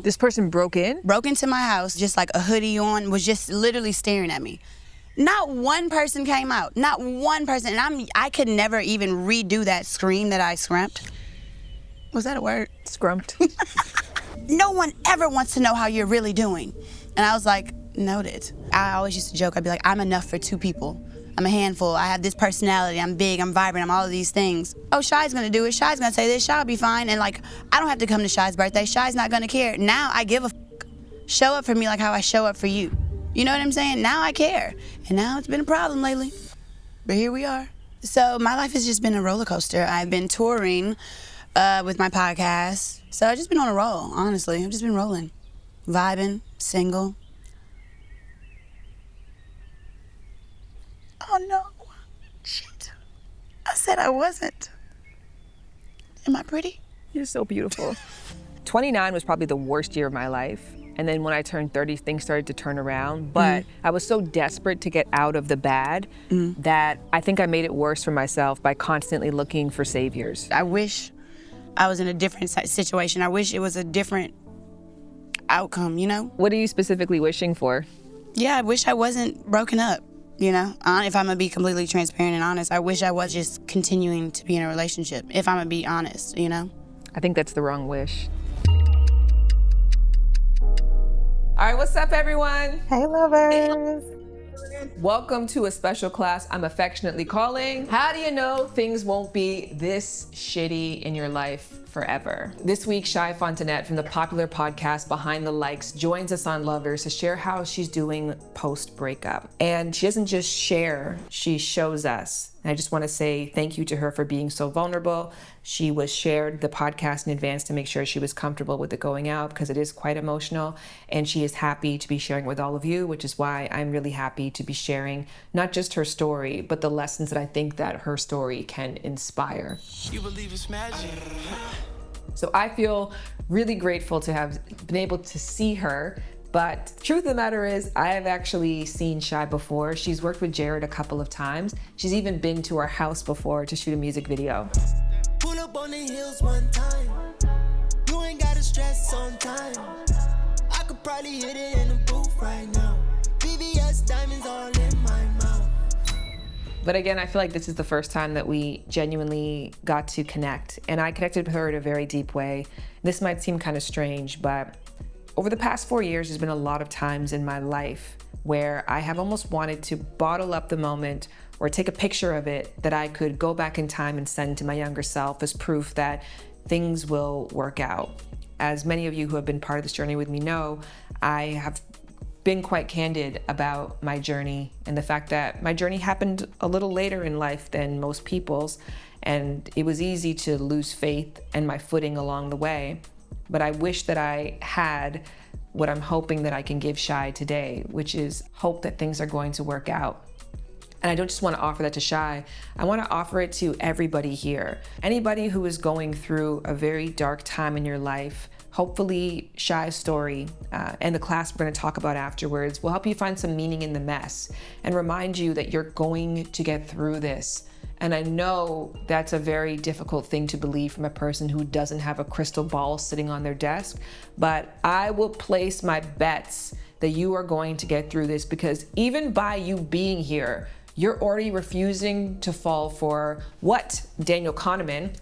This person broke in? Broke into my house, just like a hoodie on, was just literally staring at me. Not one person came out. Not one person. And I could never even redo that scream that I scrumped. Was that a word? Scrumped. No one ever wants to know how you're really doing. And I was like, noted. I always used to joke, I'd be like, I'm enough for 2 people. I'm a handful. I have this personality. I'm big. I'm vibrant. I'm all of these things. Oh, Shy's gonna do it. Shy's gonna say this. Shy'll be fine. And like, I don't have to come to Shy's birthday. Shy's not gonna care. Now I give a f. Show up for me like how I show up for you. You know what I'm saying? Now I care. And now it's been a problem lately. But here we are. So my life has just been a roller coaster. I've been touring with my podcast. So I've just been on a roll, honestly. I've just been rolling. Vibing, single. Oh no. Shit. I said I wasn't. Am I pretty? You're so beautiful. 29 was probably the worst year of my life. And then when I turned 30, things started to turn around. But I was so desperate to get out of the bad that I think I made it worse for myself by constantly looking for saviors. I wish I was in a different situation. I wish it was a different outcome, you know? What are you specifically wishing for? Yeah, I wish I wasn't broken up, you know? If I'm gonna be completely transparent and honest, I wish I was just continuing to be in a relationship, if I'm gonna be honest, you know? I think that's the wrong wish. All right, what's up, everyone? Hey, lovers. Welcome to a special class I'm affectionately calling, How Do You Know Things Won't Be This Shitty in Your Life Forever? This week, Chy Fontenette from the popular podcast Behind the Likes joins us on Lovers to share how she's doing post-breakup. And she doesn't just share, she shows us. And I just want to say thank you to her for being so vulnerable. She was shared the podcast in advance to make sure she was comfortable with it going out because it is quite emotional. And she is happy to be sharing with all of you, which is why I'm really happy to be sharing not just her story, but the lessons that I think that her story can inspire. You believe it's magic. So I feel really grateful to have been able to see her. But truth of the matter is, I have actually seen Chy before. She's worked with Jared a couple of times. She's even been to our house before to shoot a music video. Pull up on the hills one time. You ain't gotta stress on time. I could probably hit it in the booth right now. VVS diamonds all in my mouth. But again, I feel like this is the first time that we genuinely got to connect. And I connected with her in a very deep way. This might seem kind of strange, but over the past 4 years, there's been a lot of times in my life where I have almost wanted to bottle up the moment or take a picture of it that I could go back in time and send to my younger self as proof that things will work out. As many of you who have been part of this journey with me know, I have been quite candid about my journey and the fact that my journey happened a little later in life than most people's, and it was easy to lose faith and my footing along the way. But I wish that I had what I'm hoping that I can give Chy today, which is hope that things are going to work out. And I don't just want to offer that to Chy, I want to offer it to everybody here. Anybody who is going through a very dark time in your life, hopefully Chy's story and the class we're going to talk about afterwards will help you find some meaning in the mess and remind you that you're going to get through this. And I know that's a very difficult thing to believe from a person who doesn't have a crystal ball sitting on their desk, but I will place my bets that you are going to get through this, because even by you being here, you're already refusing to fall for what Daniel Kahneman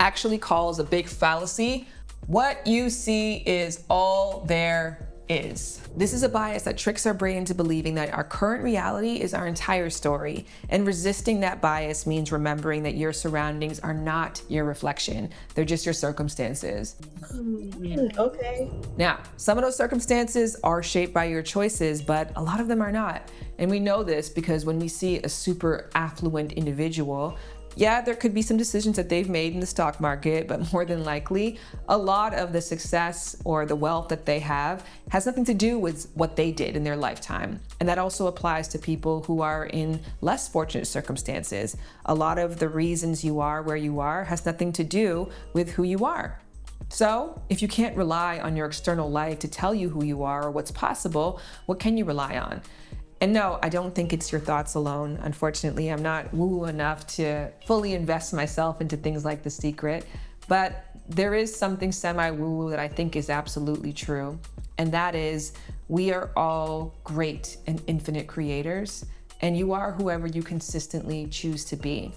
actually calls a big fallacy. What you see is all there is. This is a bias that tricks our brain into believing that our current reality is our entire story. And resisting that bias means remembering that your surroundings are not your reflection. They're just your circumstances. Okay. Now, some of those circumstances are shaped by your choices, but a lot of them are not. And we know this because when we see a super affluent individual, yeah, there could be some decisions that they've made in the stock market, but more than likely, a lot of the success or the wealth that they have has nothing to do with what they did in their lifetime. And that also applies to people who are in less fortunate circumstances. A lot of the reasons you are where you are has nothing to do with who you are. So if you can't rely on your external life to tell you who you are or what's possible, what can you rely on? And no, I don't think it's your thoughts alone. Unfortunately, I'm not woo enough to fully invest myself into things like The Secret. But there is something semi-woo-woo that I think is absolutely true, and that is we are all great and infinite creators, and you are whoever you consistently choose to be.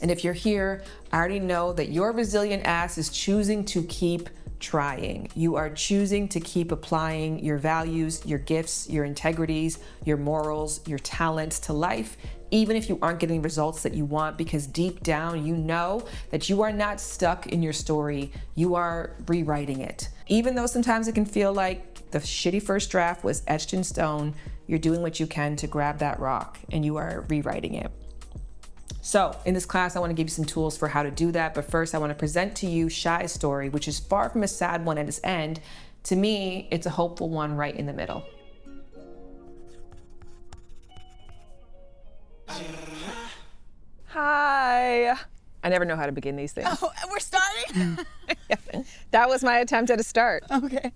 And if you're here, I already know that your resilient ass is choosing to keep trying. You are choosing to keep applying your values, your gifts, your integrities, your morals, your talents to life, even if you aren't getting results that you want, because deep down you know that you are not stuck in your story, you are rewriting it. Even though sometimes it can feel like the shitty first draft was etched in stone, you're doing what you can to grab that rock and you are rewriting it. So in this class, I want to give you some tools for how to do that. But first, I want to present to you Chy's story, which is far from a sad one at its end. To me, it's a hopeful one right in the middle. Hi. I never know how to begin these things. Oh, we're starting? That was my attempt at a start. Okay.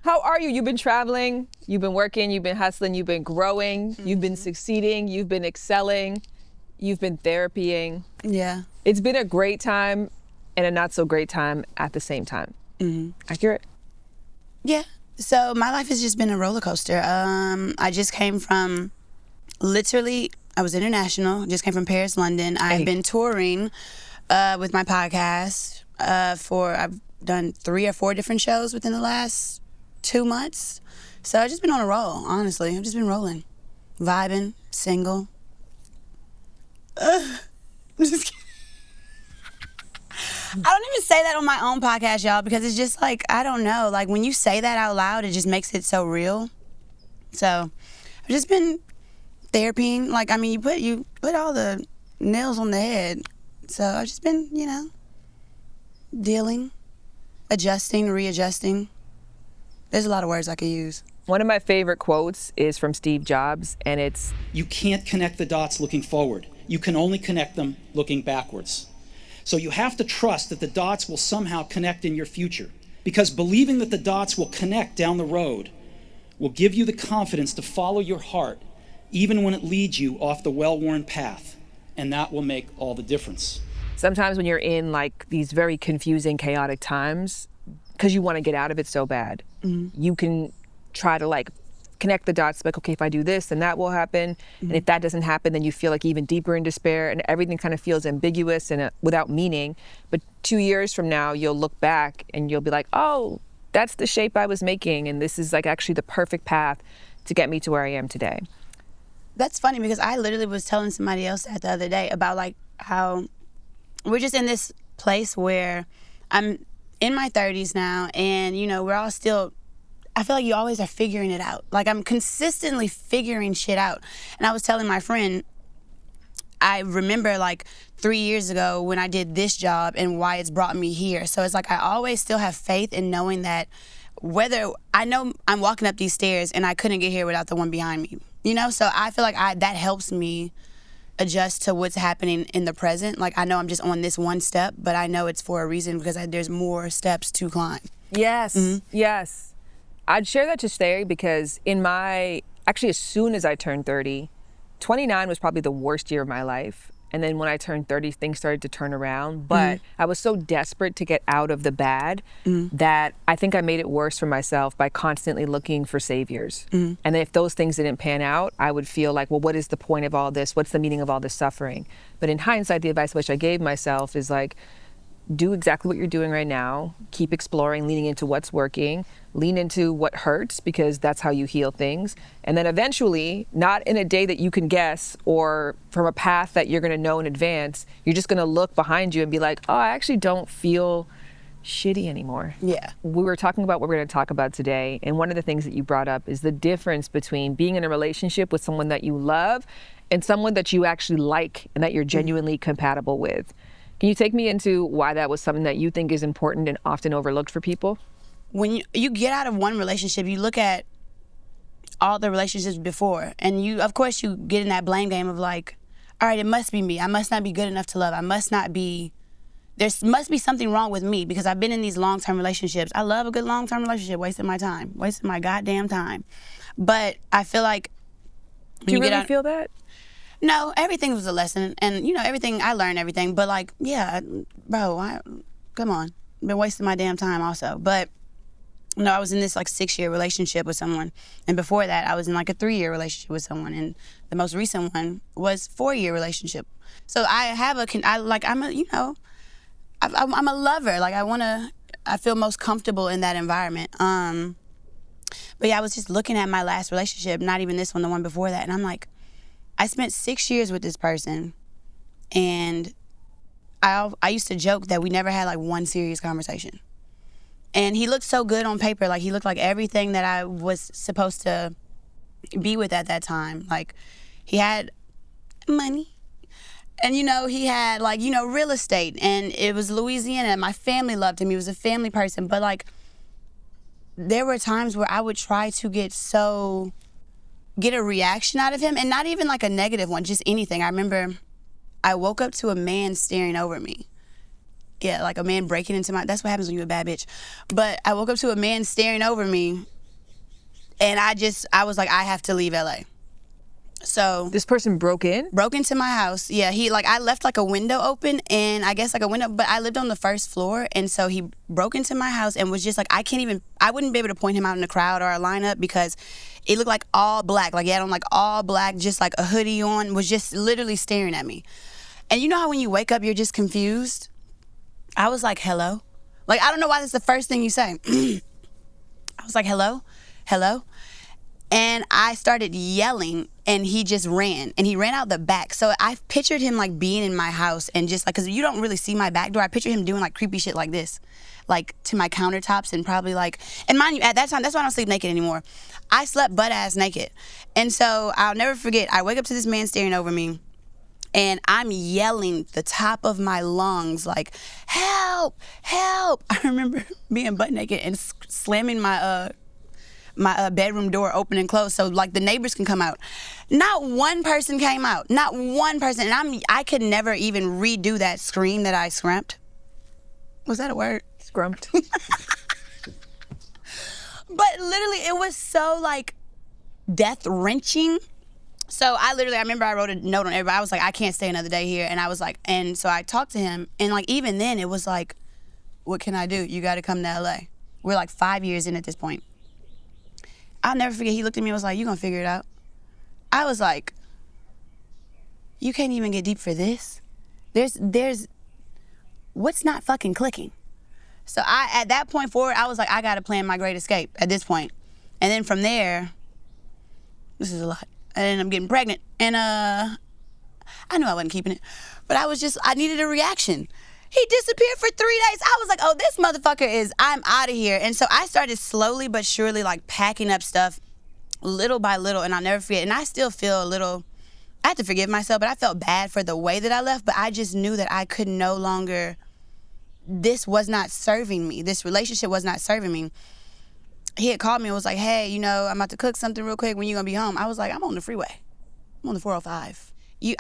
How are you? You've been traveling, you've been working, you've been hustling, you've been growing, you've been succeeding, you've been excelling. You've been therapying. Yeah. It's been a great time and a not so great time at the same time. Accurate? Yeah. So my life has just been a roller coaster. I just came from, literally, I was international, just came from Paris, London. I've been touring with my podcast I've done 3 or 4 different shows within the last 2 months. So I've just been on a roll, honestly. I've just been rolling, vibing, single. I'm just kidding. I don't even say that on my own podcast, y'all, because it's just like, I don't know. Like, when you say that out loud, it just makes it so real. So I've just been therapying. Like, I mean, you put all the nails on the head. So I've just been, dealing, adjusting, readjusting. There's a lot of words I could use. One of my favorite quotes is from Steve Jobs, and it's, "You can't connect the dots looking forward. You can only connect them looking backwards. So you have to trust that the dots will somehow connect in your future, because believing that the dots will connect down the road will give you the confidence to follow your heart, even when it leads you off the well-worn path, and that will make all the difference." sometimes when you're in like these very confusing, chaotic times, because you want to get out of it so bad, you can try to like connect the dots, like, okay, if I do this, then that will happen. And if that doesn't happen, then you feel like even deeper in despair, and everything kind of feels ambiguous and without meaning. But 2 years from now, you'll look back and you'll be like, oh, that's the shape I was making. And this is like actually the perfect path to get me to where I am today. That's funny, because I literally was telling somebody else that the other day about like how we're just in this place where I'm in my 30s now, and we're all still, I feel like you always are figuring it out. Like, I'm consistently figuring shit out. And I was telling my friend, I remember like 3 years ago when I did this job and why it's brought me here. So it's like I always still have faith in knowing that whether I know I'm walking up these stairs and I couldn't get here without the one behind me, So I feel like that helps me adjust to what's happening in the present. Like, I know I'm just on this one step, but I know it's for a reason, because there's more steps to climb. Yes, yes. I'd share that to stay, because actually as soon as I turned 30, 29 was probably the worst year of my life. And then when I turned 30, things started to turn around. But I was so desperate to get out of the bad that I think I made it worse for myself by constantly looking for saviors. And then if those things didn't pan out, I would feel like, well, what is the point of all this? What's the meaning of all this suffering? But in hindsight, the advice which I gave myself is like, do exactly what you're doing right now. Keep exploring, leaning into what's working. Lean into what hurts, because that's how you heal things. And then eventually, not in a day that you can guess or from a path that you're going to know in advance, you're just going to look behind you and be like, oh, I actually don't feel shitty anymore. Yeah. We were talking about what we're going to talk about today. And one of the things that you brought up is the difference between being in a relationship with someone that you love and someone that you actually like and that you're genuinely compatible with. Can you take me into why that was something that you think is important and often overlooked for people? When you get out of one relationship, you look at all the relationships before, and of course you get in that blame game of like, all right, it must be me. I must not be good enough to love. There must be something wrong with me, because I've been in these long-term relationships. I love a good long-term relationship, wasting my goddamn time. But I feel like, do you really feel that? No, everything was a lesson, and everything, I learned everything, but like, yeah, bro, come on. been wasting my damn time also. But no, I was in this like 6-year relationship with someone. And before that, I was in like a 3-year relationship with someone. And the most recent one was 4-year relationship. So I have I'm a lover. Like I feel most comfortable in that environment. But yeah, I was just looking at my last relationship, not even this one, the one before that. And I'm like, I spent 6 years with this person. And I used to joke that we never had like one serious conversation. And he looked so good on paper. Like he looked like everything that I was supposed to be with at that time. Like he had money. And, he had like, real estate. And it was Louisiana. My family loved him. He was a family person. But like, there were times where I would try to get a reaction out of him. And not even like a negative one, just anything. I remember I woke up to a man staring over me. Yeah, like a man breaking into that's what happens when you're a bad bitch. But I woke up to a man staring over me, and I was like, I have to leave LA. So This person broke into my house. Yeah, I left like a window open, and I guess like a window, but I lived on the first floor, and so he broke into my house and was just like, I wouldn't be able to point him out in a crowd or a lineup because it looked like all black. Like he had on like all black, just like a hoodie on, was just literally staring at me. And you know how when you wake up, you're just confused? I was like, hello? Like, I don't know why that's the first thing you say. I was like, hello? Hello? And I started yelling, and he just ran. And he ran out the back. So I pictured him, like, being in my house and just, like, because you don't really see my back door. I picture him doing, like, creepy shit like this, like, to my countertops and probably, like, and mind you, at that time, that's why I don't sleep naked anymore. I slept butt-ass naked. And so I'll never forget, I wake up to this man staring over me, and I'm yelling the top of my lungs, like, help, help. I remember being butt naked and slamming my bedroom door open and closed so, like, the neighbors can come out. Not one person came out. Not one person. And I could never even redo that scream that I scrumped. Was that a word? Scrumped. But literally, it was so, like, death-wrenching. So I remember I wrote a note on everybody. I was like, I can't stay another day here. And I was like, and so I talked to him. And like, even then it was like, what can I do? You got to come to LA. We're like 5 years in at this point. I'll never forget. He looked at me and was like, you going to figure it out? I was like, you can't even get deep for this. There's, what's not fucking clicking? So at that point forward, I was like, I got to plan my great escape at this point. And then from there, this is a lot. I ended up getting pregnant, and I knew I wasn't keeping it, but I needed a reaction. He disappeared for 3 days. I was like, oh, this motherfucker I'm out of here. And so I started slowly but surely like packing up stuff little by little, and I'll never forget, and I still feel I have to forgive myself, but I felt bad for the way that I left, but I just knew that I could no longer, this was not serving me. This relationship was not serving me. He had called me and was like, hey, I'm about to cook something real quick. When you gonna be home? I was like, I'm on the freeway. I'm on the 405.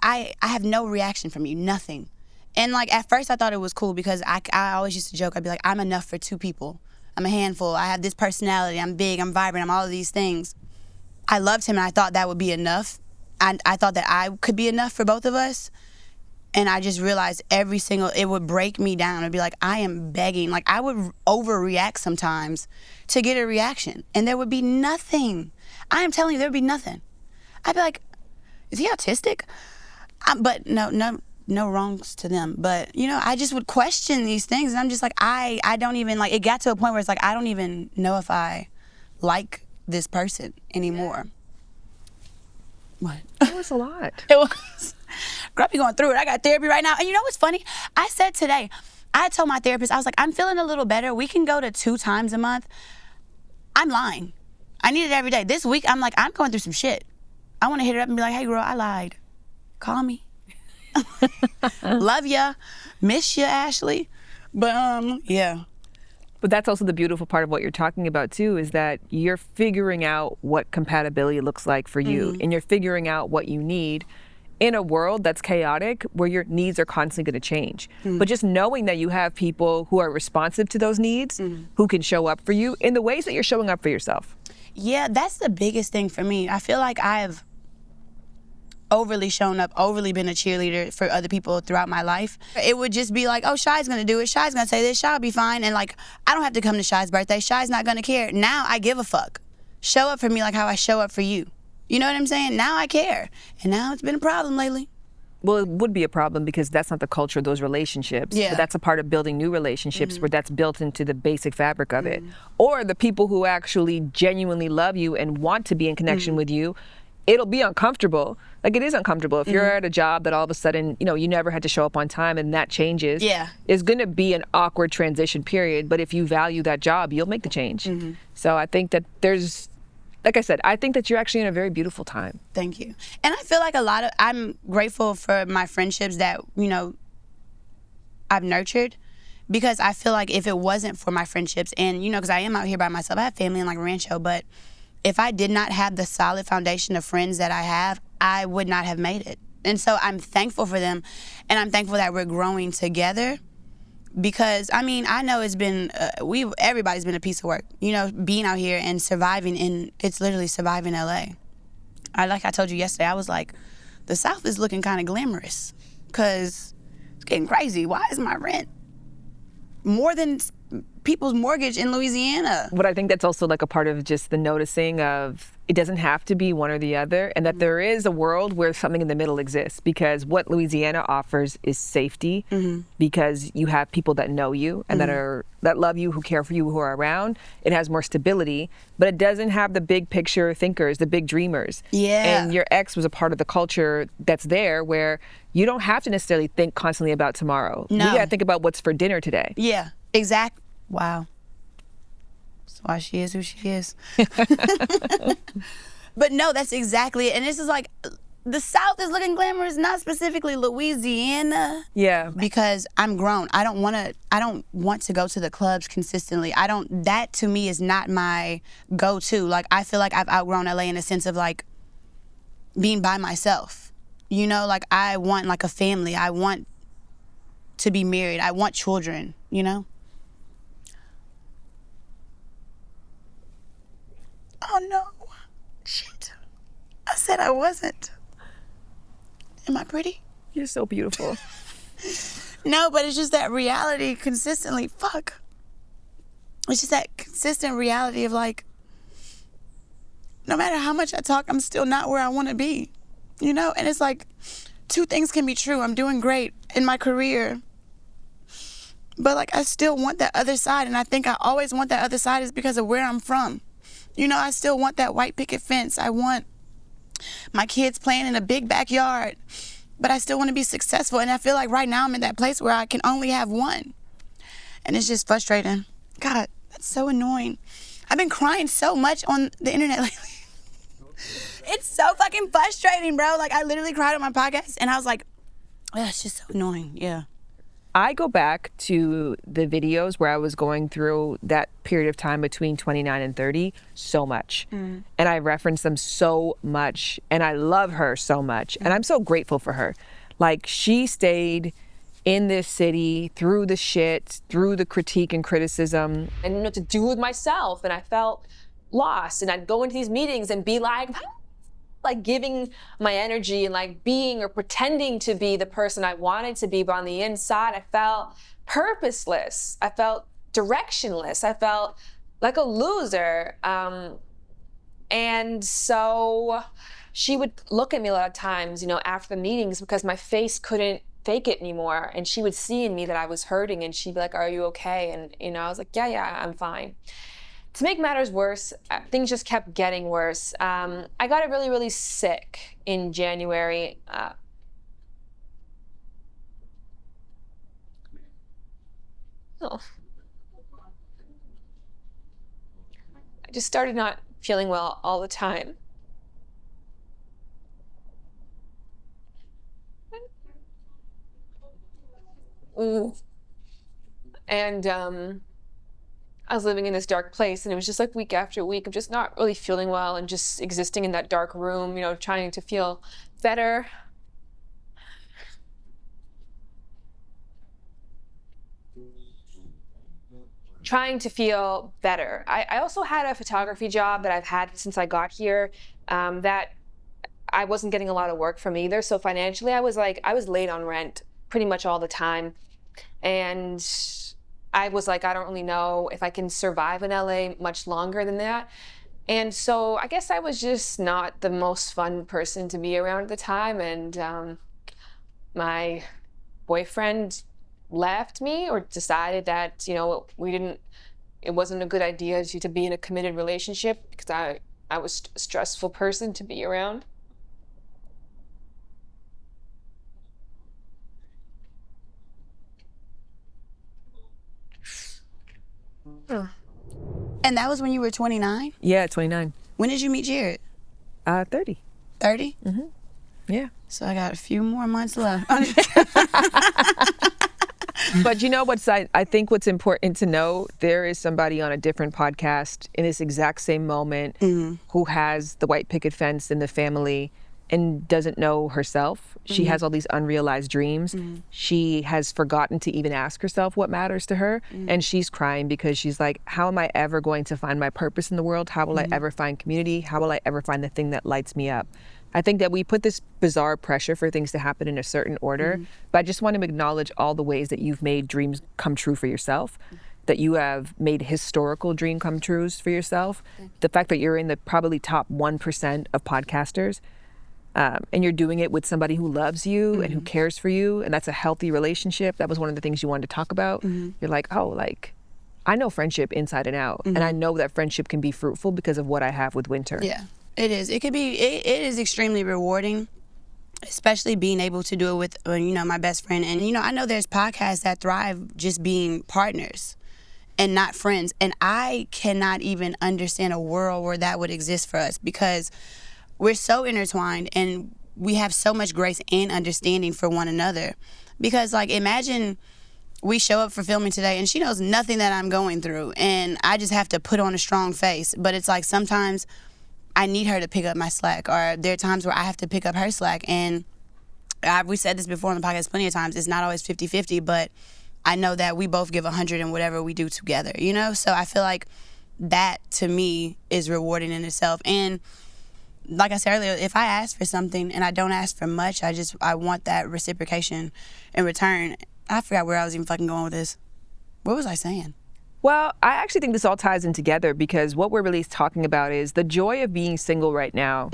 I have no reaction from you, nothing. And like, at first I thought it was cool because I always used to joke. I'd be like, I'm enough for 2 people. I'm a handful. I have this personality. I'm big, I'm vibrant, I'm all of these things. I loved him and I thought that would be enough. I thought that I could be enough for both of us. And I just realized it would break me down. It'd be like, I am begging. Like, I would overreact sometimes to get a reaction. And there would be nothing. I am telling you, there would be nothing. I'd be like, is he autistic? But no wrongs to them. But, I just would question these things. And I'm just like, I don't even, like, it got to a point where it's like, I don't even know if I like this person anymore. What? That was a lot. It was. Girl, I be going through it. I got therapy right now. And you know what's funny? I said today, I told my therapist, I was like, I'm feeling a little better. We can go to 2 times a month. I'm lying. I need it every day. This week, I'm like, I'm going through some shit. I want to hit her up and be like, hey, girl, I lied. Call me. Love ya. Miss ya, Ashley. But, yeah. But that's also the beautiful part of what you're talking about too, is that you're figuring out what compatibility looks like for you, and you're figuring out what you need in a world that's chaotic, where your needs are constantly going to change. But just knowing that you have people who are responsive to those needs, who can show up for you in the ways that you're showing up for yourself. Yeah, that's the biggest thing for me. I feel like overly shown up, overly been a cheerleader for other people throughout my life. It would just be like, oh, Shy's gonna do it, Shy's gonna say this, Shy'll be fine. And like, I don't have to come to Shy's birthday, Shy's not gonna care. Now I give a fuck. Show up for me like how I show up for you. You know what I'm saying? Now I care. And now it's been a problem lately. Well, it would be a problem because that's not the culture of those relationships. Yeah. But that's a part of building new relationships where that's built into the basic fabric of it. Or the people who actually genuinely love you and want to be in connection with you, it'll be uncomfortable. Like, it is uncomfortable. If you're at a job that all of a sudden, you know, you never had to show up on time and that changes, it's going to be an awkward transition period. But if you value that job, you'll make the change. So I think that there's, like I said, I think that you're actually in a very beautiful time. Thank you. And I feel like I'm grateful for my friendships that, you know, I've nurtured, because I feel like if it wasn't for my friendships, and, you know, because I am out here by myself, I have family in like Rancho, but if I did not have the solid foundation of friends that I have, I would not have made it. And so I'm thankful for them, and I'm thankful that we're growing together. Because, I mean, I know it's been, everybody's been a piece of work, you know, being out here and surviving it's literally surviving LA. Like I told you yesterday, I was like, the South is looking kind of glamorous because it's getting crazy. Why is my rent more than people's mortgage in Louisiana? But I think that's also like a part of just the noticing of it doesn't have to be one or the other, and that there is a world where something in the middle exists, because what Louisiana offers is safety, because you have people that know you and that love you, who care for you, who are around. It has more stability, but it doesn't have the big picture thinkers, the big dreamers. Yeah. And your ex was a part of the culture that's there where you don't have to necessarily think constantly about tomorrow. No. You gotta think about what's for dinner today. Yeah, exactly. Wow. That's why she is who she is. But no, that's exactly it. And this is like, the South is looking glamorous, not specifically Louisiana. Yeah. Because I'm grown. I don't want to go to the clubs consistently. That to me is not my go-to. Like, I feel like I've outgrown LA in a sense of like being by myself. You know, like, I want like a family. I want to be married. I want children, you know? Oh no, shit. I said I wasn't. Am I pretty? You're so beautiful. No, but it's just that reality consistently, fuck. It's just that consistent reality of like, no matter how much I talk, I'm still not where I want to be, you know? And it's like, two things can be true. I'm doing great in my career, but like, I still want that other side. And I think I always want that other side is because of where I'm from. You know, I still want that white picket fence. I want my kids playing in a big backyard, but I still want to be successful. And I feel like right now I'm in that place where I can only have one. And it's just frustrating. God, that's so annoying. I've been crying so much on the internet lately. It's so fucking frustrating, bro. Like, I literally cried on my podcast and I was like, oh, it's just so annoying, yeah. I go back to the videos where I was going through that period of time between 29 and 30 so much. And I reference them so much. And I love her so much. And I'm so grateful for her. Like, she stayed in this city through the shit, through the critique and criticism. I didn't know what to do with myself. And I felt lost. And I'd go into these meetings and be like giving my energy and like being or pretending to be the person I wanted to be, but on the inside I felt purposeless. I felt directionless. I felt like a loser. And so she would look at me a lot of times, you know, after the meetings, because my face couldn't fake it anymore. And she would see in me that I was hurting, and she'd be like, are you okay? And, you know, I was like, yeah, I'm fine. To make matters worse, things just kept getting worse. I got really, really sick in January. I just started not feeling well all the time. And I was living in this dark place, and it was just like week after week of just not really feeling well and just existing in that dark room, you know, trying to feel better. Trying to feel better. I also had a photography job that I've had since I got here that I wasn't getting a lot of work from either. So financially, I was late on rent pretty much all the time. And I was like, I don't really know if I can survive in LA much longer than that. And so I guess I was just not the most fun person to be around at the time. And my boyfriend left me, or decided that, it wasn't a good idea to be in a committed relationship, because I was a stressful person to be around. And that was when you were 29? Yeah, 29. When did you meet Jared? 30. 30? Mm-hmm. Yeah. So I got a few more months left. But I think what's important to know, there is somebody on a different podcast in this exact same moment who has the white picket fence in the family and doesn't know herself. She has all these unrealized dreams. She has forgotten to even ask herself what matters to her. And she's crying because she's like, how am I ever going to find my purpose in the world? How will I ever find community? How will I ever find the thing that lights me up? I think that we put this bizarre pressure for things to happen in a certain order, but I just want to acknowledge all the ways that you've made dreams come true for yourself, that you have made historical dream come trues for yourself. The fact that you're in the probably top 1% of podcasters, and you're doing it with somebody who loves you and who cares for you, and that's a healthy relationship. That was one of the things you wanted to talk about. You're like, I know friendship inside and out, and I know that friendship can be fruitful because of what I have with Winter. Yeah. It is. It is extremely rewarding, especially being able to do it with, my best friend. And, I know there's podcasts that thrive just being partners and not friends. And I cannot even understand a world where that would exist for us, because we're so intertwined and we have so much grace and understanding for one another. Because, imagine we show up for filming today and she knows nothing that I'm going through, and I just have to put on a strong face. But it's like sometimes I need her to pick up my slack, or there are times where I have to pick up her slack. And we said this before on the podcast plenty of times, it's not always 50-50, but I know that we both give 100 in whatever we do together, So I feel like that, to me, is rewarding in itself. And like I said earlier, if I ask for something and I don't ask for much, I want that reciprocation in return. I forgot where I was even fucking going with this. What was I saying? Well, I actually think this all ties in together, because what we're really talking about is the joy of being single right now,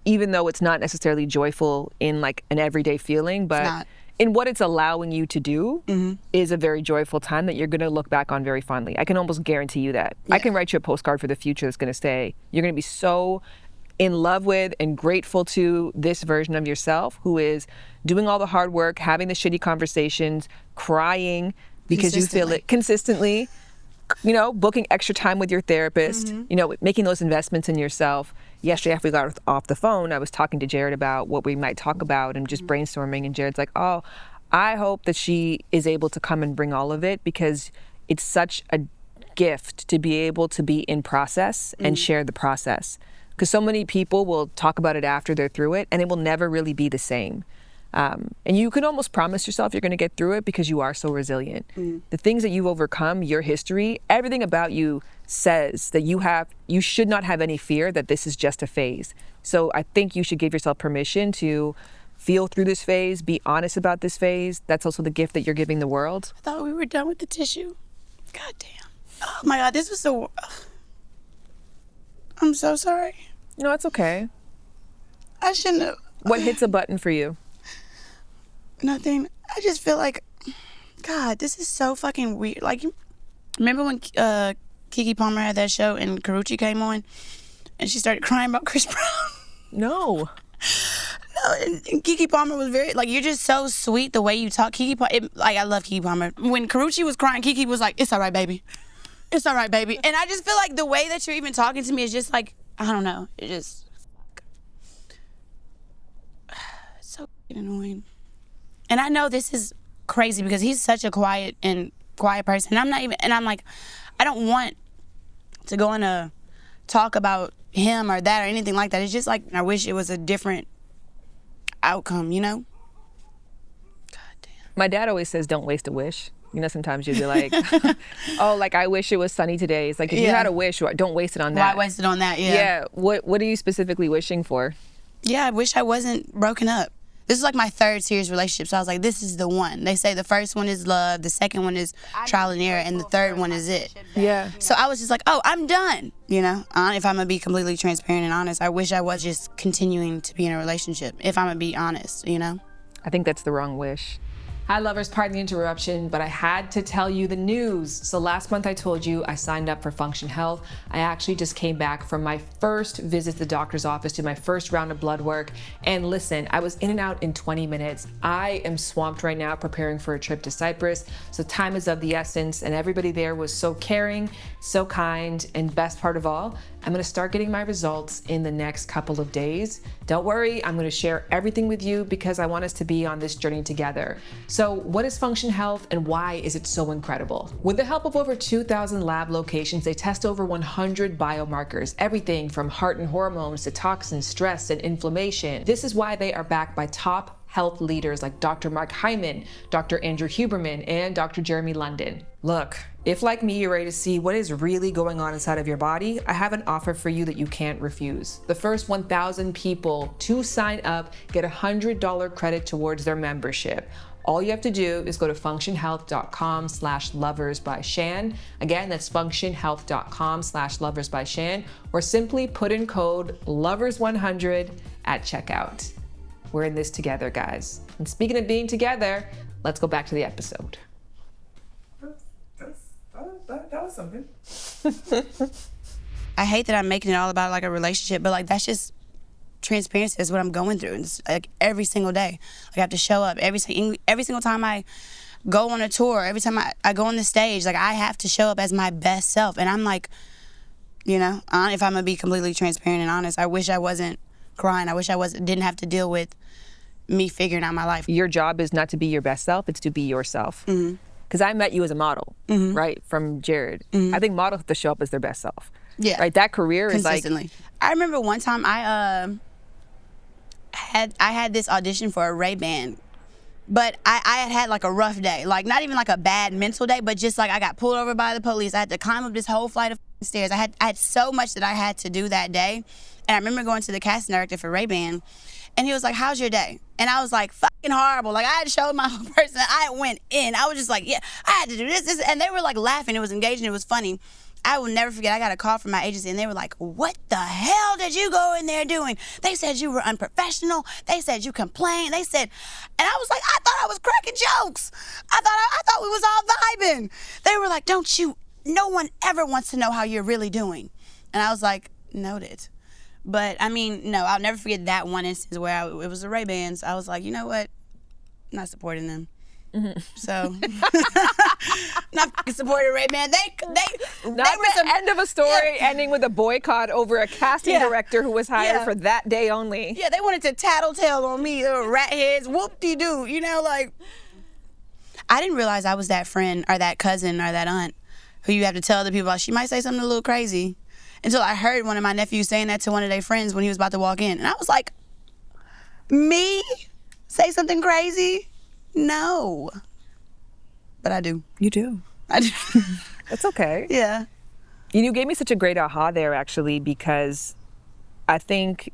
even though it's not necessarily joyful in an everyday feeling, but in what it's allowing you to do is a very joyful time that you're going to look back on very fondly. I can almost guarantee you that. Yeah. I can write you a postcard for the future that's going to say, you're going to be so in love with and grateful to this version of yourself who is doing all the hard work, having the shitty conversations, crying because you feel it consistently. Booking extra time with your therapist, making those investments in yourself. Yesterday, after we got off the phone, I was talking to Jared about what we might talk about and just brainstorming. And Jared's like, oh, I hope that she is able to come and bring all of it, because it's such a gift to be able to be in process and share the process. Because so many people will talk about it after they're through it, and it will never really be the same. And you can almost promise yourself you're going to get through it because you are so resilient. The things that you've overcome, your history, everything about you says that you should not have any fear that this is just a phase. So I think you should give yourself permission to feel through this phase, be honest about this phase. That's also the gift that you're giving the world. I thought we were done with the tissue. God damn. Oh my God, this was so... I'm so sorry. No, it's okay. I shouldn't have... What hits a button for you? Nothing. I just feel like, God, this is so fucking weird. Remember when Keke Palmer had that show and Karrueche came on and she started crying about Chris Brown? No. No, and Keke Palmer was very, you're just so sweet the way you talk. I love Keke Palmer. When Karrueche was crying, Keke was like, it's all right, baby. It's all right, baby. And I just feel like the way that you're even talking to me is just I don't know. It just, it's so annoying. And I know this is crazy because he's such a quiet person. I don't want to go on a talk about him or that or anything like that. It's just I wish it was a different outcome, God damn. My dad always says, don't waste a wish. Sometimes you'd be like, oh, I wish it was sunny today. It's if you had a wish, don't waste it on that. Why waste it on that? Yeah. Yeah. What are you specifically wishing for? Yeah, I wish I wasn't broken up. This is like my third serious relationship, so I was like, this is the one. They say the first one is love, the second one is trial and error, and the third one is it. Yeah. So I was just like, oh, I'm done. You know, if I'm gonna be completely transparent and honest, I wish I was just continuing to be in a relationship, if I'm gonna be honest, you know? I think that's the wrong wish. Hi lovers, pardon the interruption, but I had to tell you the news. So last month I told you I signed up for Function Health. I actually just came back from my first visit to the doctor's office, did my first round of blood work. And listen, I was in and out in 20 minutes. I am swamped right now preparing for a trip to Cyprus. So time is of the essence, and everybody there was so caring, so kind, and best part of all, I'm gonna start getting my results in the next couple of days. Don't worry, I'm gonna share everything with you because I want us to be on this journey together. So what is Function Health and why is it so incredible? With the help of over 2,000 lab locations, they test over 100 biomarkers, everything from heart and hormones to toxins, stress, and inflammation. This is why they are backed by top health leaders like Dr. Mark Hyman, Dr. Andrew Huberman, and Dr. Jeremy London. Look, if like me, you're ready to see what is really going on inside of your body, I have an offer for you that you can't refuse. The first 1,000 people to sign up get $100 credit towards their membership. All you have to do is go to functionhealth.com/loversbyshan. Again, that's functionhealth.com/loversbyshan, or simply put in code LOVERS100 at checkout. We're in this together, guys. And speaking of being together, let's go back to the episode. That was something. I hate that I'm making it all about like a relationship, but like that's just transparency. Is what I'm going through. And it's like every single day. Like I have to show up every single time I go on a tour, every time I go on the stage, like I have to show up as my best self. And I'm like, you know, if I'm gonna be completely transparent and honest, I wish I wasn't crying. I wish I didn't have to deal with me figuring out my life. Your job is not to be your best self, it's to be yourself. Mm-hmm. Because I met you as a model, right, from Jared. I think models have to show up as their best self. Yeah. Right, that career is like... Consistently. I remember one time I had this audition for a Ray-Ban, but I had like a rough day. Like not even like a bad mental day, but just like I got pulled over by the police. I had to climb up this whole flight of stairs. I had so much that I had to do that day. And I remember going to the casting director for Ray-Ban, and he was like, how's your day? And I was like, fucking horrible. Like, I had showed my whole person. I went in. I was just like, yeah, I had to do this. And they were like laughing. It was engaging. It was funny. I will never forget, I got a call from my agency, and they were like, what the hell did you go in there doing? They said you were unprofessional. They said you complained. They said, and I was like, I thought I was cracking jokes. I thought we was all vibing. They were like, no one ever wants to know how you're really doing. And I was like, noted. But I mean, no, I'll never forget that one instance where it was the Ray-Bans. I was like, you know what? I'm not supporting them. Mm-hmm. So, not supporting Ray-Ban. They were the end of a story ending with a boycott over a casting director who was hired for that day only. Yeah, they wanted to tattletale on me, rat heads, whoop-de-doo, you know, like. I didn't realize I was that friend or that cousin or that aunt who you have to tell other people about. She might say something a little crazy. Until I heard one of my nephews saying that to one of their friends when he was about to walk in. And I was like, me? Say something crazy? No. But I do. You do. I do. That's okay. Yeah. You gave me such a great aha there, actually, because I think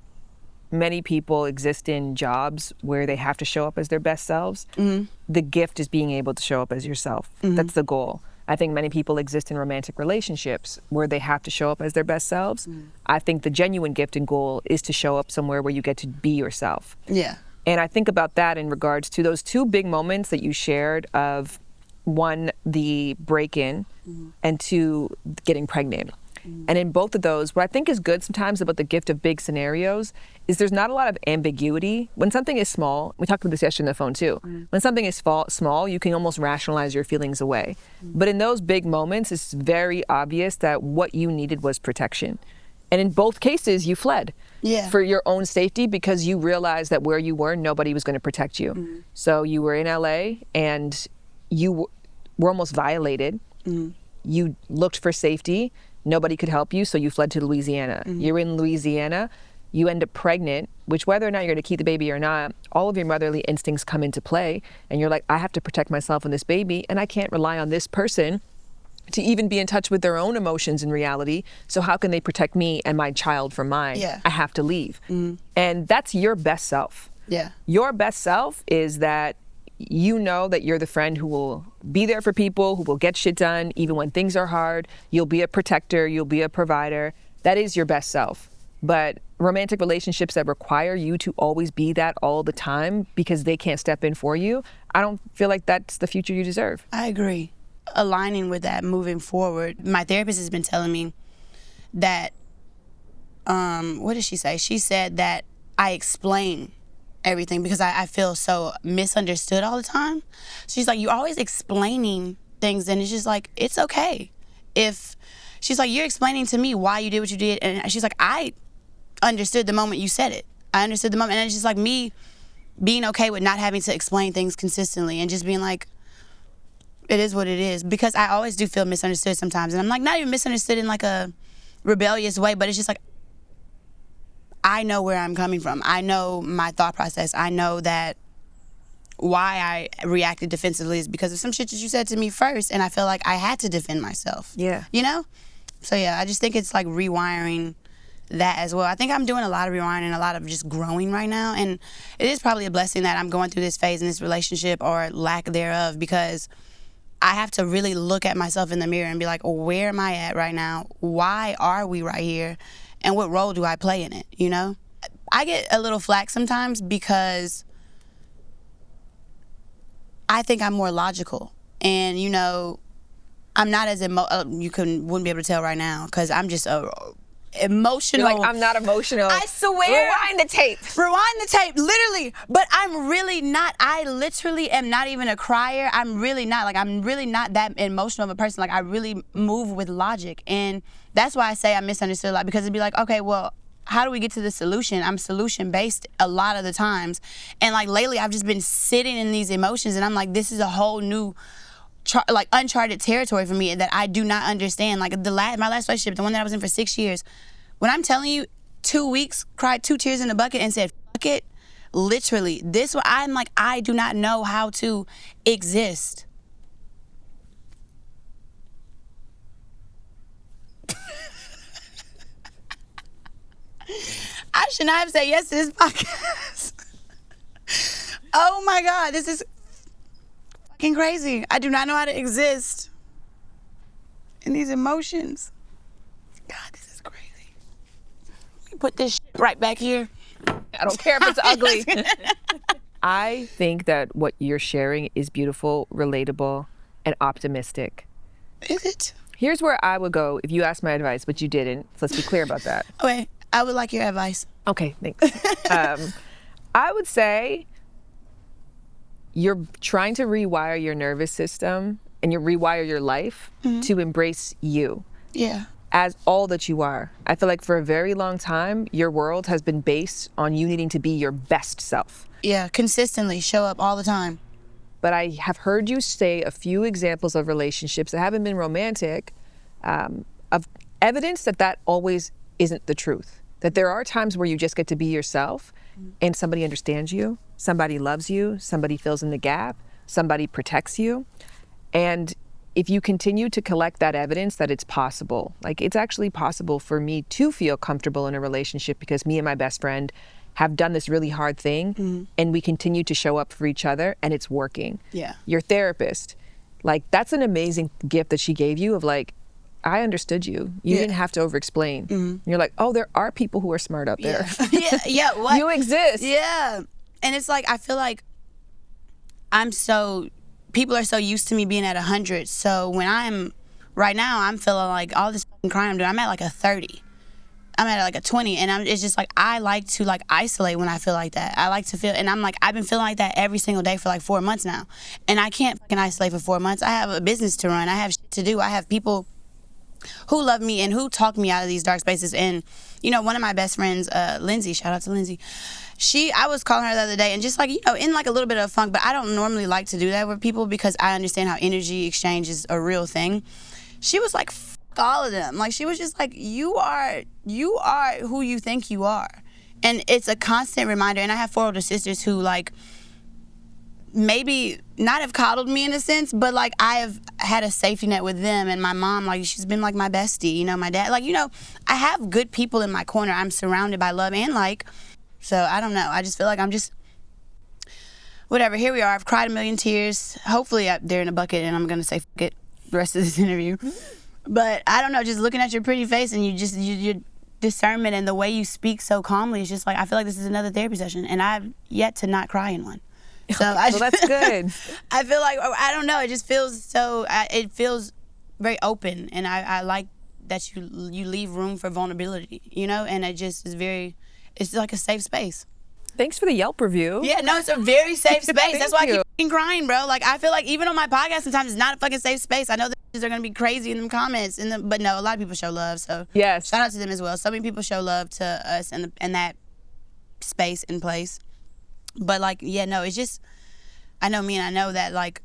many people exist in jobs where they have to show up as their best selves. Mm-hmm. The gift is being able to show up as yourself. Mm-hmm. That's the goal. I think many people exist in romantic relationships where they have to show up as their best selves. I think the genuine gift and goal is to show up somewhere where you get to be yourself. Yeah. And I think about that in regards to those two big moments that you shared of, one, the break-in, and two, getting pregnant. And in both of those, what I think is good sometimes about the gift of big scenarios is there's not a lot of ambiguity. When something is small, we talked about this yesterday on the phone too, when something is small, you can almost rationalize your feelings away. But in those big moments, it's very obvious that what you needed was protection. And in both cases, you fled for your own safety because you realized that where you were, nobody was going to protect you. So you were in LA and you were almost violated. You looked for safety. Nobody could help you, so you fled to Louisiana. You're in Louisiana, you end up pregnant, which whether or not you're gonna keep the baby or not, all of your motherly instincts come into play, and you're like, I have to protect myself and this baby, and I can't rely on this person to even be in touch with their own emotions and reality. So how can they protect me and my child from mine? Yeah. I have to leave. And that's your best self. Yeah. Your best self is that you know that you're the friend who will be there for people, who will get shit done, even when things are hard. You'll be a protector, you'll be a provider. That is your best self. But romantic relationships that require you to always be that all the time because they can't step in for you, I don't feel like that's the future you deserve. I agree. Aligning with that moving forward, my therapist has been telling me that, what did she say? She said that I explain everything because I feel so misunderstood all the time. She's like, you're always explaining things, and it's just like, it's okay. She's like, you're explaining to me why you did what you did, and she's like, I understood the moment you said it. I understood the moment, and it's just like me being okay with not having to explain things consistently and just being like, it is what it is, because I always do feel misunderstood sometimes, and I'm like, not even misunderstood in like a rebellious way, but it's just like, I know where I'm coming from. I know my thought process. I know that why I reacted defensively is because of some shit that you said to me first, and I feel like I had to defend myself. Yeah. You know? So yeah, I just think it's like rewiring that as well. I think I'm doing a lot of rewiring, a lot of just growing right now, and it is probably a blessing that I'm going through this phase in this relationship, or lack thereof, because I have to really look at myself in the mirror and be like, where am I at right now? Why are we right here? And what role do I play in it, you know? I get a little flack sometimes because I think I'm more logical. And, you know, I'm not as wouldn't be able to tell right now because I'm just emotional. You're like, I'm not emotional. I swear. Rewind the tape. Rewind the tape, literally. But I'm really not. I literally am not even a crier. I'm really not. Like, I'm really not that emotional of a person. Like, I really move with logic. And that's why I say I misunderstood a lot, because it'd be like, okay, well, how do we get to the solution? I'm solution-based a lot of the times. And, like, lately I've just been sitting in these emotions, and I'm like, this is a whole new uncharted territory for me that I do not understand. Like my last relationship, the one that I was in for 6 years, when I'm telling you, 2 weeks, cried 2 tears in a bucket and said, fuck it, literally. I'm like, I do not know how to exist. I should not have said yes to this podcast. Oh my God, this is fucking crazy. I do not know how to exist in these emotions. God, this is crazy. Let me put this shit right back here. I don't care if it's ugly. I think that what you're sharing is beautiful, relatable, and optimistic. Is it? Here's where I would go if you asked my advice, but you didn't. So let's be clear about that. Okay, I would like your advice. Okay, thanks. I would say you're trying to rewire your nervous system and you rewire your life to embrace you. Yeah. As all that you are. I feel like for a very long time, your world has been based on you needing to be your best self. Yeah, consistently show up all the time. But I have heard you say a few examples of relationships that haven't been romantic, of evidence that always isn't the truth. That there are times where you just get to be yourself and somebody understands you, somebody loves you, somebody fills in the gap, somebody protects you. And if you continue to collect that evidence that it's possible, like it's actually possible for me to feel comfortable in a relationship because me and my best friend have done this really hard thing and we continue to show up for each other and it's working. Yeah. Your therapist, like that's an amazing gift that she gave you of like, I understood you. You didn't have to over-explain. You're like, oh, there are people who are smart out there. Yeah, what? You exist. Yeah. And it's like, I feel like people are so used to me being at 100. So when right now, I'm feeling like all this fucking crime I'm doing, I'm at like a 30. I'm at like a 20. And it's just like, I like to like isolate when I feel like that. I like to feel, and I'm like, I've been feeling like that every single day for like 4 months now. And I can't fucking isolate for 4 months. I have a business to run. I have shit to do. I have people who love me and who talk me out of these dark spaces. And, you know, one of my best friends, Lindsay, shout out to Lindsay, I was calling her the other day and just like, you know, in like a little bit of funk, but I don't normally like to do that with people because I understand how energy exchange is a real thing. She was like, fuck all of them. Like, she was just like, you are who you think you are. And it's a constant reminder. And I have 4 older sisters who like, maybe not have coddled me in a sense, but like I have had a safety net with them, and my mom, like she's been like my bestie, you know, my dad, like, you know, I have good people in my corner. I'm surrounded by love and like, so I don't know. I just feel like I'm just, whatever, here we are. I've cried a million tears. Hopefully they're in a bucket and I'm gonna say fuck it the rest of this interview. But I don't know, just looking at your pretty face and your discernment and the way you speak so calmly, it's just like, I feel like this is another therapy session and I've yet to not cry in one. So Well, that's good. I feel like, I don't know, it just feels so, it feels very open, and I like that you leave room for vulnerability, you know, and it just is very, it's like a safe space. Thanks for the Yelp review. Yeah, no, it's a very safe space. That's why I you. keep fucking crying, bro. Like, I feel like even on my podcast sometimes it's not a fucking safe space. I know that they're gonna be crazy in the comments, but no, a lot of people show love, so Yes. shout out to them as well. So many people show love to us and that space and place. But like, yeah, no, it's just, I know me and I know that like,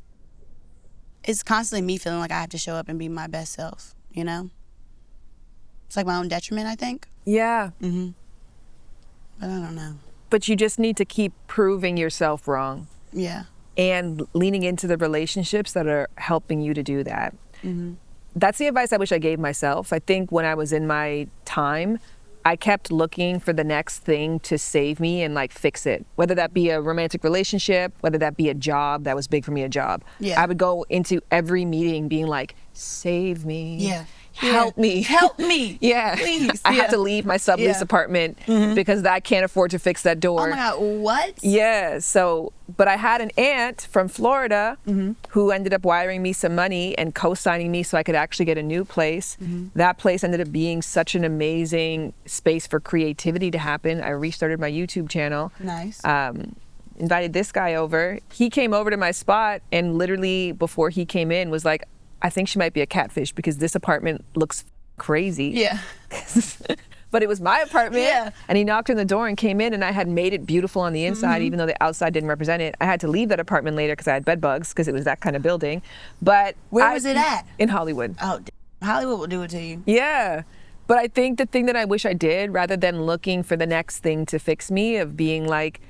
it's constantly me feeling like I have to show up and be my best self, you know? It's like my own detriment, I think. Yeah. But I don't know. But you just need to keep proving yourself wrong Yeah. and leaning into the relationships that are helping you to do that. That's the advice I wish I gave myself. I think when I was in my time, I kept looking for the next thing to save me and like fix it. Whether that be a romantic relationship, whether that be a job, that was big for me, a job. Yeah. I would go into every meeting being like, save me. Yeah. Help me. Help me. Yeah. Please. I Yeah. have to leave my sublease Yeah. apartment because I can't afford to fix that door. Oh my God, what? Yeah, so, but I had an aunt from Florida who ended up wiring me some money and co-signing me so I could actually get a new place. That place ended up being such an amazing space for creativity to happen. I restarted my YouTube channel. Nice. Invited this guy over. He came over to my spot and literally before he came in was like, I think she might be a catfish because this apartment looks crazy. Yeah. But it was my apartment. Yeah. And he knocked on the door and came in and I had made it beautiful on the inside, even though the outside didn't represent it. I had to leave that apartment later because I had bed bugs because it was that kind of building. But Where was it at? In Hollywood. Oh, Hollywood will do it to you. Yeah. But I think the thing that I wish I did, rather than looking for the next thing to fix me, of being like,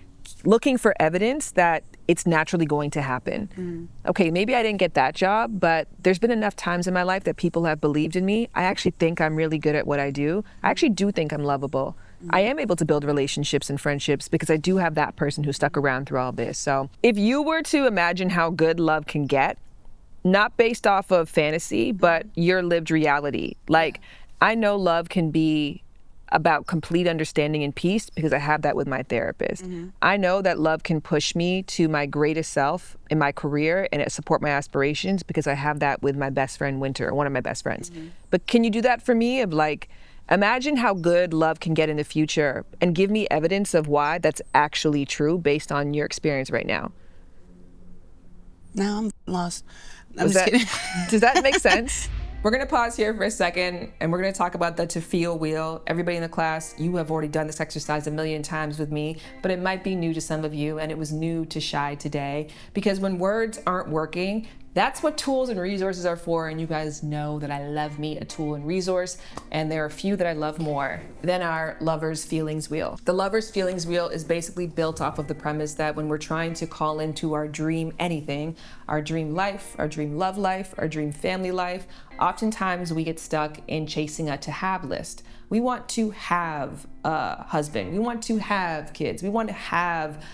looking for evidence that it's naturally going to happen. Okay, maybe I didn't get that job, but there's been enough times in my life that people have believed in me. I actually think I'm really good at what I do. I actually do think I'm lovable. I am able to build relationships and friendships because I do have that person who stuck around through all this. So if you were to imagine how good love can get, not based off of fantasy, but your lived reality. Like, I know love can be about complete understanding and peace because I have that with my therapist. I know that love can push me to my greatest self in my career and support my aspirations because I have that with my best friend, Winter, one of my best friends. But can you do that for me? Of like, imagine how good love can get in the future and give me evidence of why that's actually true based on your experience right now. No, I'm lost. I'm just kidding. Does that make sense? We're gonna pause here for a second and we're gonna talk about the to feel wheel. Everybody in the class, you have already done this exercise a million times with me, but it might be new to some of you and it was new to Chy today because when words aren't working, that's what tools and resources are for, and you guys know that I love me a tool and resource, and there are a few that I love more than our lover's feelings wheel. The lover's feelings wheel is basically built off of the premise that when we're trying to call into our dream anything, our dream life, our dream love life, our dream family life, oftentimes we get stuck in chasing a to have list. We want to have a husband, we want to have kids, we want to have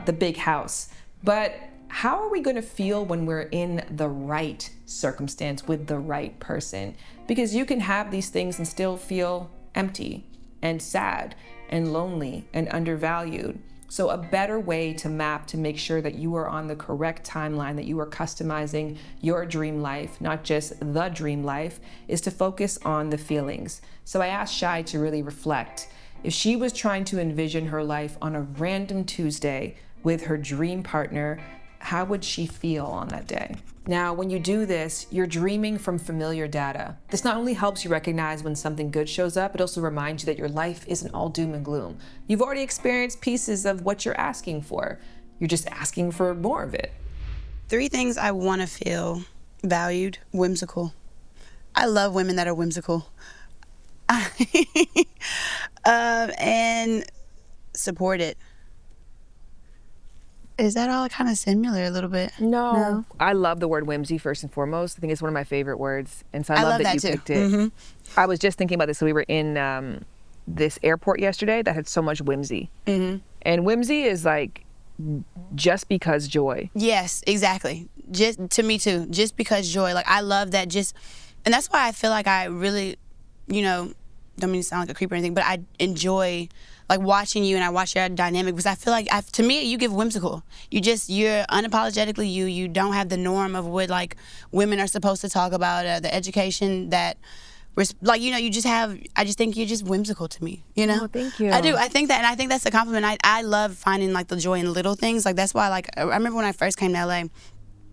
the big house, but how are we going to feel when we're in the right circumstance with the right person? Because you can have these things and still feel empty and sad and lonely and undervalued. So a better way to map to make sure that you are on the correct timeline, that you are customizing your dream life, not just the dream life, is to focus on the feelings. So I asked Chy to really reflect. If she was trying to envision her life on a random Tuesday with her dream partner, how would she feel on that day? Now, when you do this, you're dreaming from familiar data. This not only helps you recognize when something good shows up, it also reminds you that your life isn't all doom and gloom. You've already experienced pieces of what you're asking for. You're just asking for more of it. 3 things I want to feel: valued, whimsical. I love women that are whimsical. And supported. Is that all kind of similar a little bit? No. I love the word whimsy first and foremost. I think it's one of my favorite words. And so I love that you too. picked it. I was just thinking about this. So we were in this airport yesterday that had so much whimsy. And whimsy is like just because joy. Yes, exactly. Just to me too. Just because joy. Like I love that. And that's why I feel like I really, don't mean to sound like a creep or anything, but I enjoy like watching you, and I watch your dynamic, because I feel like to me you give whimsical. You're unapologetically you. You don't have the norm of what like women are supposed to talk about, the education that. Like, you just have, I just think you're just whimsical to me, Oh, thank you. I do. I think that, and I think that's a compliment. I love finding like the joy in little things. Like that's why, like, I remember when I first came to LA,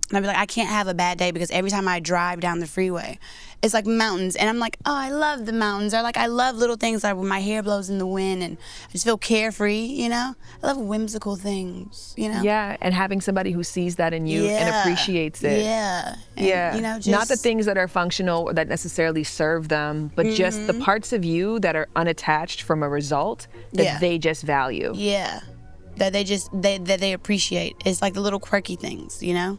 and I'd be like, I can't have a bad day because every time I drive down the freeway, it's like mountains. And I'm like, oh, I love the mountains. Or like, I love little things like when my hair blows in the wind and I just feel carefree, I love whimsical things, Yeah, and having somebody who sees that in you and appreciates it. Yeah. And, Yeah. Not the things that are functional or that necessarily serve them, but just the parts of you that are unattached from a result that they just value. Yeah. That they appreciate. It's like the little quirky things, Yeah.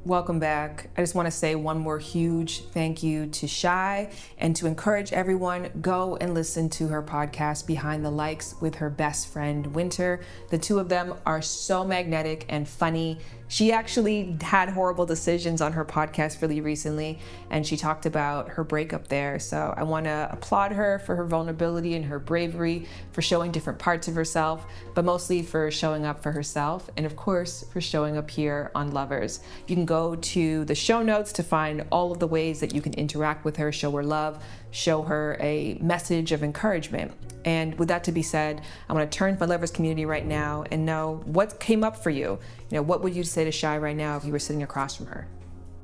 Welcome back. I just want to say one more huge thank you to Chy, and to encourage everyone, go and listen to her podcast, Behind the Likes, with her best friend, Winter. The two of them are so magnetic and funny. She actually had horrible decisions on her podcast really recently, and she talked about her breakup there. So I want to applaud her for her vulnerability and her bravery, for showing different parts of herself, but mostly for showing up for herself, and of course, for showing up here on Lovers. You can go to the show notes to find all of the ways that you can interact with her, show her love, show her a message of encouragement. And with that to be said, I want to turn to my Lovers community right now and know what came up for you. What would you say to Chy right now if you were sitting across from her?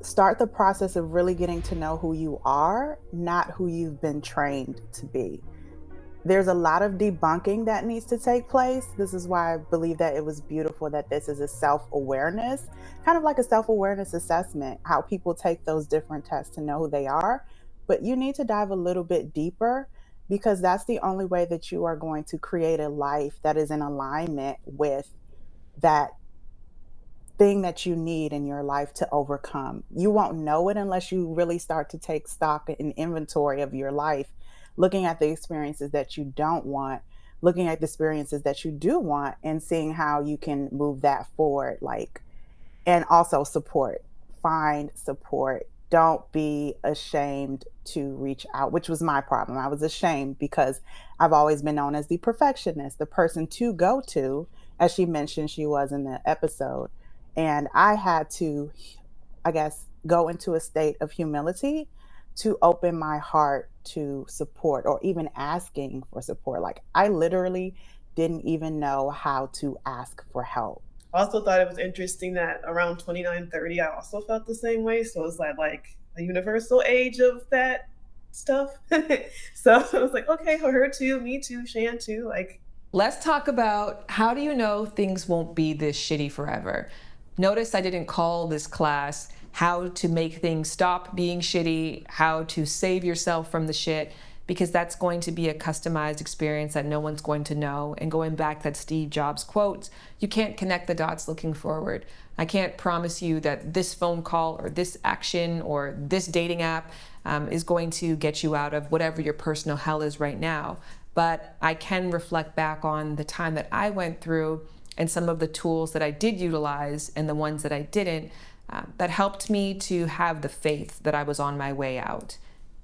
Start the process of really getting to know who you are, not who you've been trained to be. There's a lot of debunking that needs to take place. This is why I believe that it was beautiful that this is a self-awareness, kind of like a self-awareness assessment, how people take those different tests to know who they are. But you need to dive a little bit deeper, because that's the only way that you are going to create a life that is in alignment with that thing that you need in your life to overcome. You won't know it unless you really start to take stock and inventory of your life, looking at the experiences that you don't want, looking at the experiences that you do want, and seeing how you can move that forward. And also support. Find support. Don't be ashamed to reach out, which was my problem. I was ashamed because I've always been known as the perfectionist, the person to go to, as she mentioned she was in the episode. And I had to, I guess, go into a state of humility to open my heart to support, or even asking for support. Like, I literally didn't even know how to ask for help. I also thought it was interesting that around 29, 30, I also felt the same way. So it's like a universal age of that stuff. So I was like, okay, her too, me too, Shan too. Let's talk about, how do you know things won't be this shitty forever? Notice I didn't call this class how to make things stop being shitty, how to save yourself from the shit, because that's going to be a customized experience that no one's going to know. And going back to that Steve Jobs quote, you can't connect the dots looking forward. I can't promise you that this phone call or this action or this dating app is going to get you out of whatever your personal hell is right now. But I can reflect back on the time that I went through and some of the tools that I did utilize and the ones that I didn't, that helped me to have the faith that I was on my way out,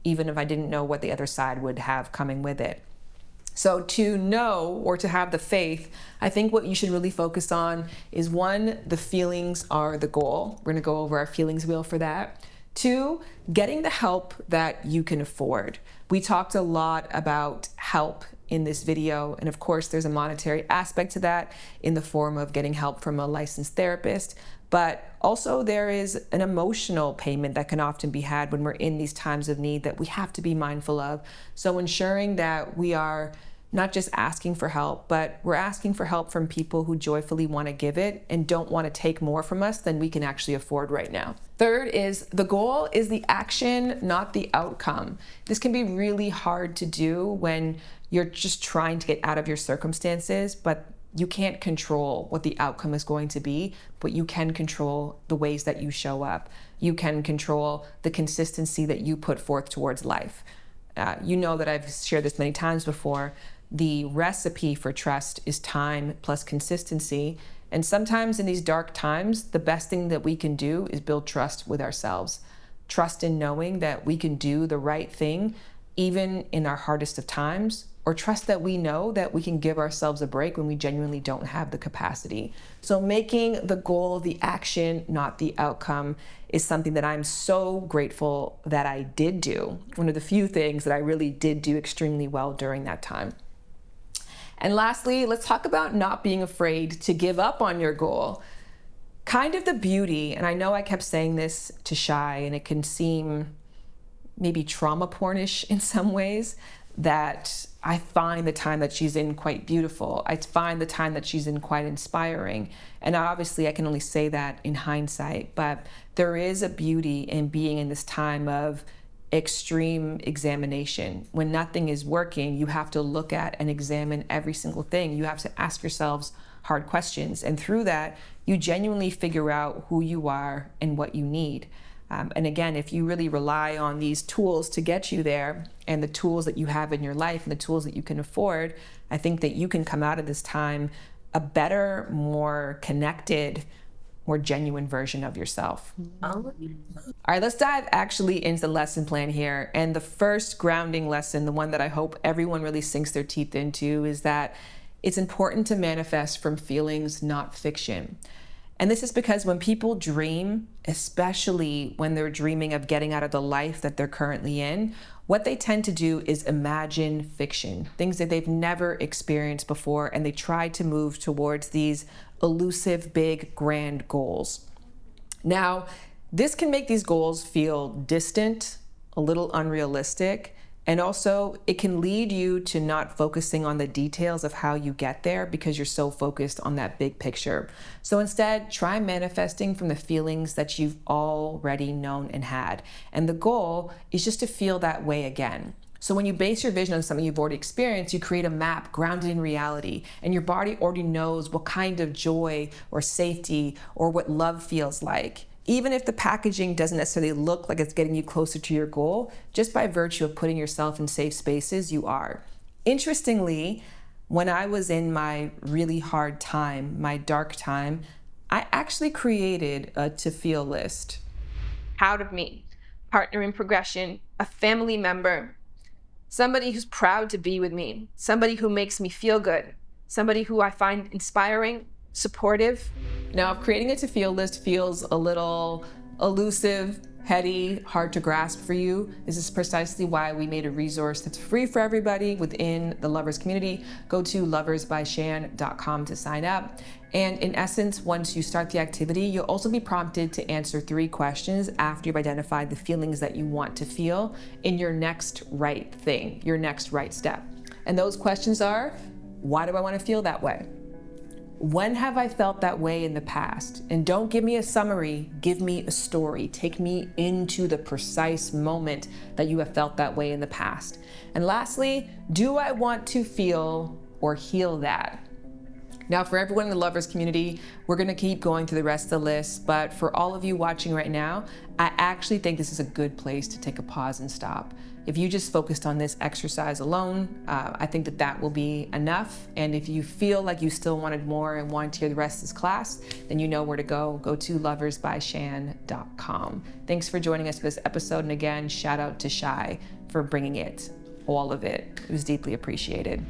even if I didn't know what the other side would have coming with it. So to know, or to have the faith, I think what you should really focus on is, one, the feelings are the goal. We're gonna go over our feelings wheel for that. Two, getting the help that you can afford. We talked a lot about help in this video, and of course there's a monetary aspect to that in the form of getting help from a licensed therapist, but also there is an emotional payment that can often be had when we're in these times of need that we have to be mindful of. So ensuring that we are not just asking for help, but we're asking for help from people who joyfully want to give it and don't want to take more from us than we can actually afford right now. Third is, the goal is the action, not the outcome. This can be really hard to do when you're just trying to get out of your circumstances, but You can't control what the outcome is going to be, but you can control the ways that you show up. You can control the consistency that you put forth towards life. You know that I've shared this many times before. The recipe for trust is time plus consistency. And sometimes in these dark times, the best thing that we can do is build trust with ourselves. Trust in knowing that we can do the right thing, even in our hardest of times, or trust that we know that we can give ourselves a break when we genuinely don't have the capacity. So making the goal the action, not the outcome, is something that I'm so grateful that I did do. One of the few things that I really did do extremely well during that time. And lastly, let's talk about not being afraid to give up on your goal. Kind of the beauty, and I know I kept saying this to Chy, and it can seem maybe trauma pornish in some ways, that I find the time that she's in quite beautiful. I find the time that she's in quite inspiring. And obviously I can only say that in hindsight, but there is a beauty in being in this time of extreme examination. When nothing is working, you have to look at and examine every single thing. You have to ask yourselves hard questions. And through that, you genuinely figure out who you are and what you need. And again, if you really rely on these tools to get you there, and the tools that you have in your life and the tools that you can afford, I think that you can come out of this time a better, more connected, more genuine version of yourself. All right, let's dive actually into the lesson plan here. And the first grounding lesson, the one that I hope everyone really sinks their teeth into, is that it's important to manifest from feelings, not fiction. And this is because when people dream, especially when they're dreaming of getting out of the life that they're currently in, what they tend to do is imagine fiction, things that they've never experienced before, and they try to move towards these elusive, big, grand goals. Now, this can make these goals feel distant, a little unrealistic, and also it can lead you to not focusing on the details of how you get there because you're so focused on that big picture. So instead, try manifesting from the feelings that you've already known and had. And the goal is just to feel that way again. So when you base your vision on something you've already experienced, you create a map grounded in reality, and your body already knows what kind of joy or safety or what love feels like. Even if the packaging doesn't necessarily look like it's getting you closer to your goal, just by virtue of putting yourself in safe spaces, you are. Interestingly, when I was in my really hard time, my dark time, I actually created a to feel list. Proud of me, partner in progression, a family member, somebody who's proud to be with me, somebody who makes me feel good, somebody who I find inspiring, supportive. Now, if creating a to feel list feels a little elusive, heady, hard to grasp for you, this is precisely why we made a resource that's free for everybody within the Lovers community. Go to loversbyshan.com to sign up. And in essence, once you start the activity, you'll also be prompted to answer 3 questions after you've identified the feelings that you want to feel in your next right thing, your next right step. And those questions are, why do I want to feel that way? When have I felt that way in the past? And don't give me a summary, give me a story. Take me into the precise moment that you have felt that way in the past. And lastly, do I want to feel or heal that? Now, for everyone in the Lovers community, we're gonna keep going through the rest of the list, but for all of you watching right now, I actually think this is a good place to take a pause and stop. If you just focused on this exercise alone, I think that that will be enough. And if you feel like you still wanted more and wanted to hear the rest of this class, then you know where to go. Go to loversbyshan.com. Thanks for joining us for this episode. And again, shout out to Chy for bringing it, all of it. It was deeply appreciated.